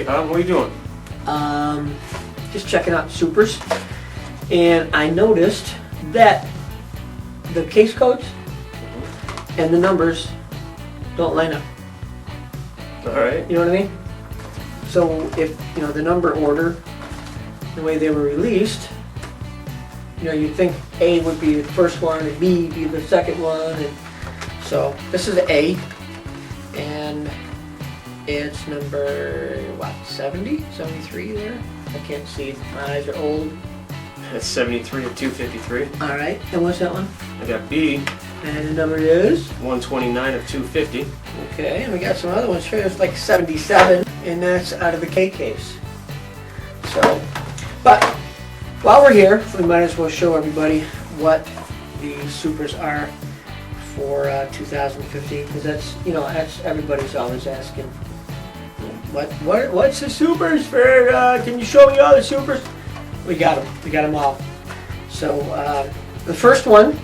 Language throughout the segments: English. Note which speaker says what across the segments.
Speaker 1: What are you doing?
Speaker 2: Just checking out Supras, and I noticed that the case codes and the numbers don't line up.
Speaker 1: All right.
Speaker 2: You know what I mean? So if, you know, the number order, the way they were released, you know, you'd think A would be the first one and B would be the second one. And so this is A, and it's number, what, 70? 73 there? I can't see. My eyes are old.
Speaker 1: That's 73 of 253.
Speaker 2: All right. And what's that one?
Speaker 1: I got B.
Speaker 2: And the number is?
Speaker 1: 129 of 250.
Speaker 2: Okay, and we got some other ones here. It's like 77, and that's out of the K case. So, but while we're here, we might as well show everybody what the Supras are for 2015, because that's, you know, that's everybody's always asking. What's the Supras for? Can you show me all the Supras? We got them. We got them all. So the first one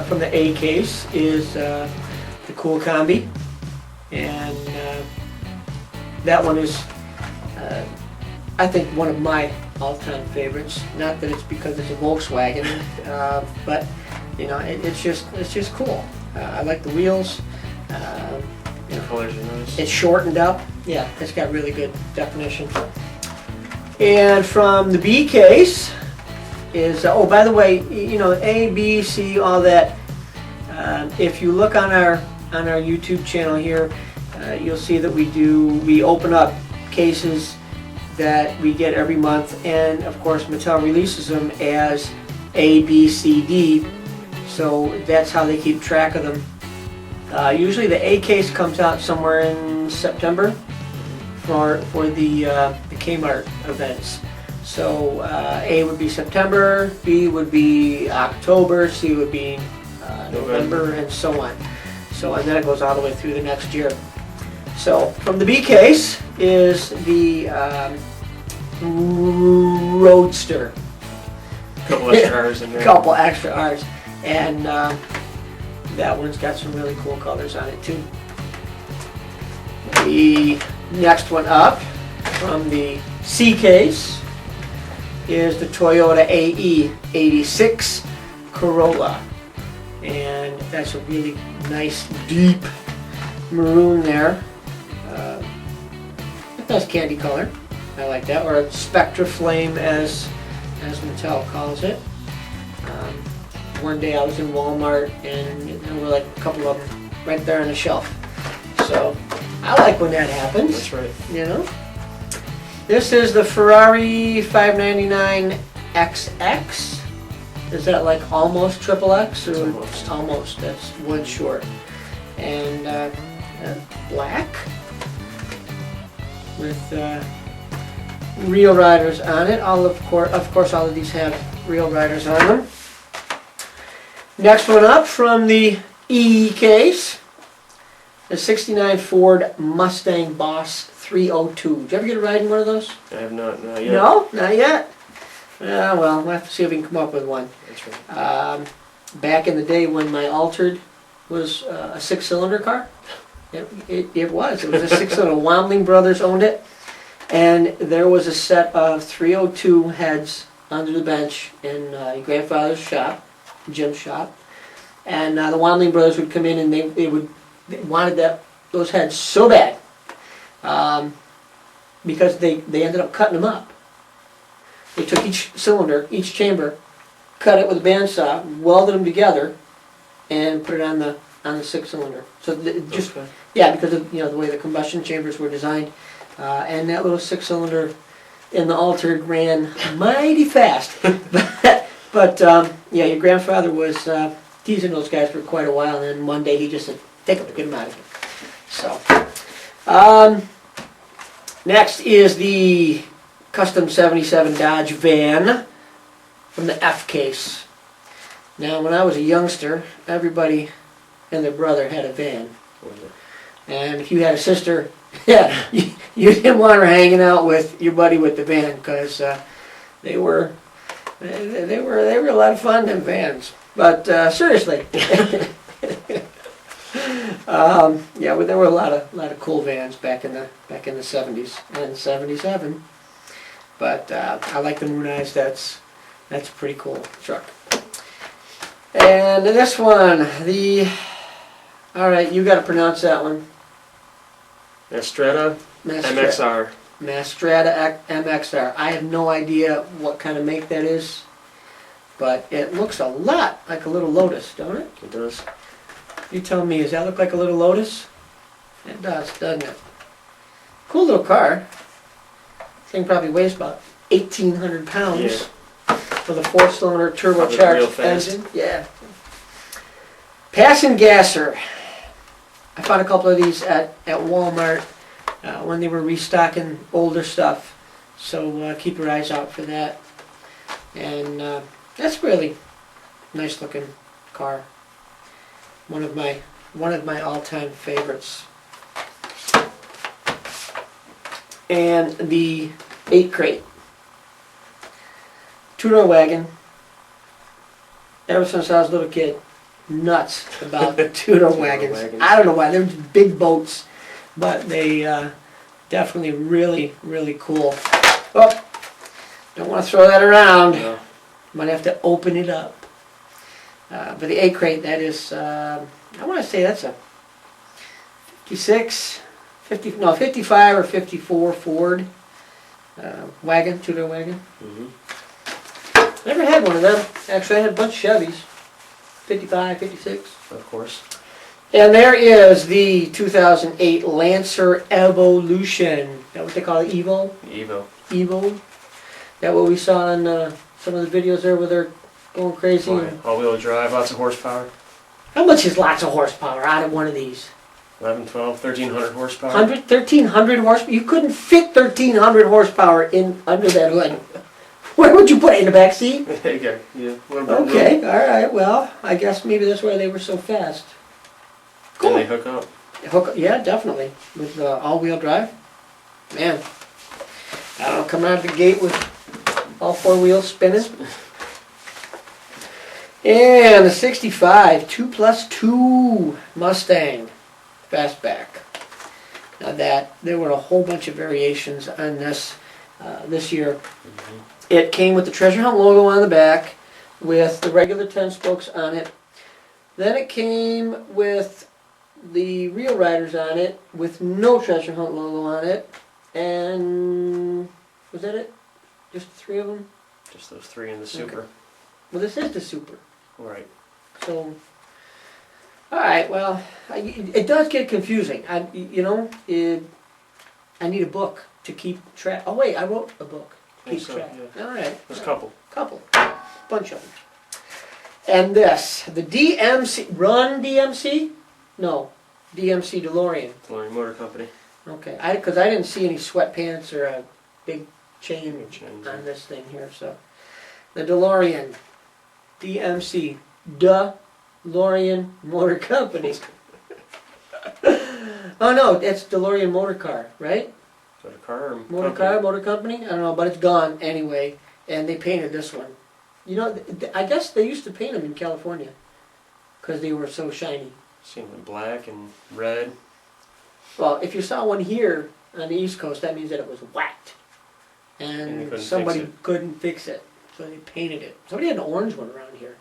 Speaker 2: from the A case is the Kool Kombi, and that one is, I think, one of my all-time favorites. Not that it's because it's a Volkswagen, but you know, it's just cool. I like the wheels.
Speaker 1: The colors are nice.
Speaker 2: It's shortened up. Yeah, it's got really good definition. And from the B case is, oh, by the way, you know, A, B, C, all that. If you look on our YouTube channel here, you'll see that we open up cases that we get every month, and of course Mattel releases them as A, B, C, D. So that's how they keep track of them. Usually the A case comes out somewhere in September for the Kmart events. So A would be September, B would be October, C would be November, and so on. So, and then it goes all the way through the next year. So from the B case is the Rrroadster.
Speaker 1: Couple extra R's in there.
Speaker 2: Couple extra R's, and that one's got some really cool colors on it too. The next one up from the C case is the Toyota AE 86 Corolla, and that's a really nice deep maroon there. Nice candy color. I like that, or Spectra Flame as Mattel calls it. One day I was in Walmart, and there were like a couple of them right there on the shelf. So I like when that happens.
Speaker 1: That's right.
Speaker 2: You know. This is the Ferrari 599 XX. Is that like almost triple X, or
Speaker 1: Almost.
Speaker 2: Almost. That's one short. And black with real riders on it. Of course, all of these have real riders on them. Next one up from the E case, the 69 Ford Mustang Boss 302. Did you ever get a ride in one of those?
Speaker 1: I have not yet.
Speaker 2: No? Not yet? Well, we'll have to see if we can come up with one.
Speaker 1: That's right.
Speaker 2: Back in the day when my Altered was a 6-cylinder car, it was. It was a 6-cylinder. Wamling Brothers owned it, and there was a set of 302 heads under the bench in your grandfather's shop, Jim's shop, and the Wamling Brothers would come in, and they wanted those heads so bad, because they ended up cutting them up. They took each cylinder, each chamber, cut it with a bandsaw, welded them together, and put it on the 6-cylinder. So just
Speaker 1: Okay.
Speaker 2: yeah, because of the way the combustion chambers were designed, and that little 6-cylinder in the Altered ran mighty fast. but yeah, your grandfather was teasing those guys for quite a while, and then one day he just said, "Take them, get them out of here." So next is the Custom 77 Dodge van from the F case. Now, when I was a youngster, everybody and their brother had a van. And if you had a sister, yeah, you didn't want her hanging out with your buddy with the van, because they were a lot of fun, them vans. But seriously, Yeah, well, there were a lot of cool vans back in the 70s and 77. But I like the Moon Eyes. That's a pretty cool truck. And this one, all right, you got to pronounce that one.
Speaker 1: Mastretta MXR.
Speaker 2: Mastretta MXR. I have no idea what kind of make that is, but it looks a lot like a little Lotus, don't it?
Speaker 1: It does.
Speaker 2: You tell me, does that look like a little Lotus? It does, doesn't it? Cool little car. Thing probably weighs about 1,800 pounds.
Speaker 1: Yeah.
Speaker 2: With a 4-cylinder
Speaker 1: Real
Speaker 2: turbocharged
Speaker 1: fast.
Speaker 2: engine. Yeah. Pass and Gasser. I found a couple of these at Walmart when they were restocking older stuff. So keep your eyes out for that. And that's really nice looking car. One of my all-time favorites. And the 8 crate. Two-door wagon. Ever since I was a little kid, nuts about two-door wagons. I don't know why, they're just big boats, but they definitely really, really cool. Oh, don't want to throw that around.
Speaker 1: No.
Speaker 2: Might have to open it up. But the 8 crate, that is, I want to say that's a 55 or 54 Ford wagon, two-door wagon.
Speaker 1: Mm-hmm.
Speaker 2: Never had one of them. Actually, I had a bunch of Chevys. 55, 56.
Speaker 1: Of course.
Speaker 2: And there is the 2008 Lancer Evolution. Is that what they call it? Evo?
Speaker 1: Evo.
Speaker 2: Evo? That what we saw on some of the videos there where they're going crazy?
Speaker 1: Oh, yeah. All-wheel drive, lots of horsepower.
Speaker 2: How much is lots of horsepower out of one of these?
Speaker 1: 11, 12, 1,300 horsepower.
Speaker 2: 1,300 horsepower? You couldn't fit 1,300 horsepower in under that hood. Where would you put it, in the back seat?
Speaker 1: There you go. Yeah, a little bit of
Speaker 2: Okay,
Speaker 1: room.
Speaker 2: alright, well, I guess maybe that's why they were so fast. Cool.
Speaker 1: And they hook up.
Speaker 2: Yeah, definitely. With all-wheel drive. Man, I don't know, coming out of the gate with all 4 wheels spinning. And the 65, 2+2 Mustang Fastback. Now there were a whole bunch of variations on this year.
Speaker 1: Mm-hmm.
Speaker 2: It came with the Treasure Hunt logo on the back, with the regular 10 spokes on it. Then it came with the Real Riders on it, with no Treasure Hunt logo on it. And was that it? Just 3 of them?
Speaker 1: Just those 3 in the Supra.
Speaker 2: Okay. Well, this is the Supra.
Speaker 1: Right.
Speaker 2: So, alright, well, it does get confusing. I need a book to keep track. Oh wait, I wrote a book. Keep
Speaker 1: So,
Speaker 2: track.
Speaker 1: yeah.
Speaker 2: Alright.
Speaker 1: There's a couple.
Speaker 2: Bunch of them. And this, the DMC, DMC? No, DMC Delorean.
Speaker 1: Delorean Motor Company.
Speaker 2: Okay, because I didn't see any sweatpants or a big chain
Speaker 1: Big chains,
Speaker 2: on
Speaker 1: yeah.
Speaker 2: this thing here, so. The DeLorean, DMC, DeLorean Motor Company. Oh no, that's DeLorean Motor Car, right?
Speaker 1: Is that a car or
Speaker 2: Motor
Speaker 1: company?
Speaker 2: Car, Motor Company? I don't know, but it's gone anyway, and they painted this one. You know, I guess they used to paint them in California, because they were so shiny.
Speaker 1: Seen them in black and red.
Speaker 2: Well, if you saw one here on the East Coast, that means that it was whacked.
Speaker 1: And they
Speaker 2: And
Speaker 1: couldn't
Speaker 2: somebody
Speaker 1: fix it.
Speaker 2: couldn't fix it, so they painted it. Somebody had an orange one around here.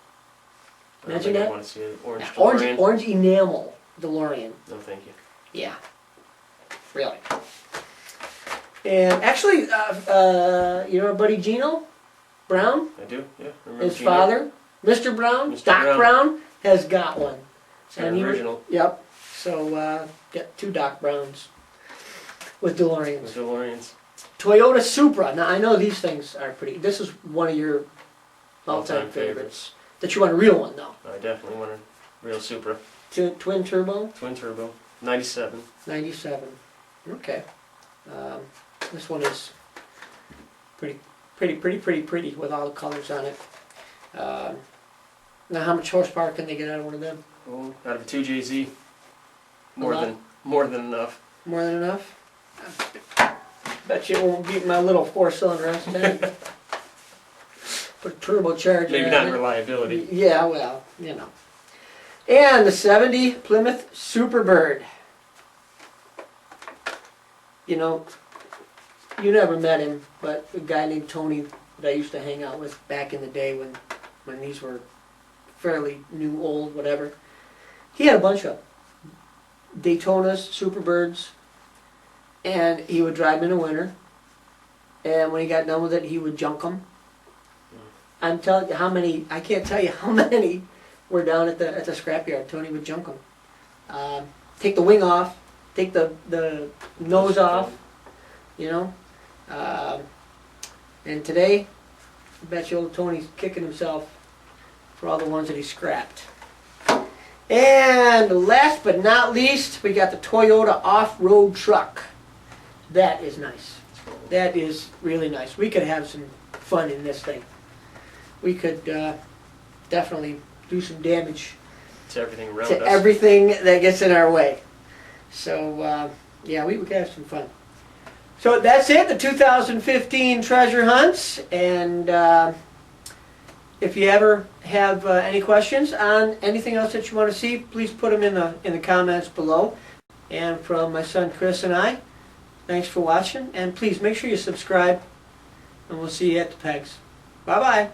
Speaker 1: I don't
Speaker 2: Imagine
Speaker 1: think I
Speaker 2: that.
Speaker 1: want to see an orange
Speaker 2: Yeah,
Speaker 1: DeLorean.
Speaker 2: orange enamel DeLorean.
Speaker 1: No, thank you.
Speaker 2: Yeah, really. And actually, you know our buddy Gino Brown,
Speaker 1: I do, yeah. Remember
Speaker 2: his
Speaker 1: Gino?
Speaker 2: father, Mr. Brown,
Speaker 1: Mr.
Speaker 2: Doc
Speaker 1: Brown.
Speaker 2: Brown, has got one.
Speaker 1: It's an
Speaker 2: And he was-
Speaker 1: original.
Speaker 2: Yep. So get 2 Doc Browns with
Speaker 1: The
Speaker 2: DeLoreans.
Speaker 1: DeLoreans.
Speaker 2: Toyota Supra. Now I know these things are pretty. This is one of your all-time
Speaker 1: All-time
Speaker 2: favorites. That you want a real one though.
Speaker 1: I definitely want a real Supra.
Speaker 2: Twin turbo,
Speaker 1: Twin turbo. 97.
Speaker 2: 97. Okay. This one is pretty with all the colors on it. Now how much horsepower can they get out of one of them?
Speaker 1: Oh, out of a 2JZ.
Speaker 2: lot?
Speaker 1: More than enough.
Speaker 2: More than enough? Bet you it won't beat my little 4-cylinder S10. Put a turbocharger
Speaker 1: Maybe
Speaker 2: on
Speaker 1: not
Speaker 2: it.
Speaker 1: in reliability.
Speaker 2: Yeah, well, you know. And the 70 Plymouth Superbird. You know, you never met him, but a guy named Tony that I used to hang out with back in the day when these were fairly new, old, whatever. He had a bunch of Daytonas, Superbirds, and he would drive them in the winter. And when he got done with it, he would junk them. I'm telling you how many, I can't tell you how many were down at the scrapyard. Tony would junk them. Take the wing off, take the nose off, you know. And today, I bet you old Tony's kicking himself for all the ones that he scrapped. And last but not least, we got the Toyota off-road truck. That is nice. That is really nice. We could have some fun in this thing. We could definitely do some damage
Speaker 1: To everything around
Speaker 2: to
Speaker 1: us.
Speaker 2: everything that gets in our way. So, yeah, we could have some fun. So that's it, the 2015 treasure hunts. And if you ever have any questions on anything else that you want to see, please put them in the comments below. And from my son Chris and I, thanks for watching. And please make sure you subscribe. And we'll see you at the pegs. Bye-bye.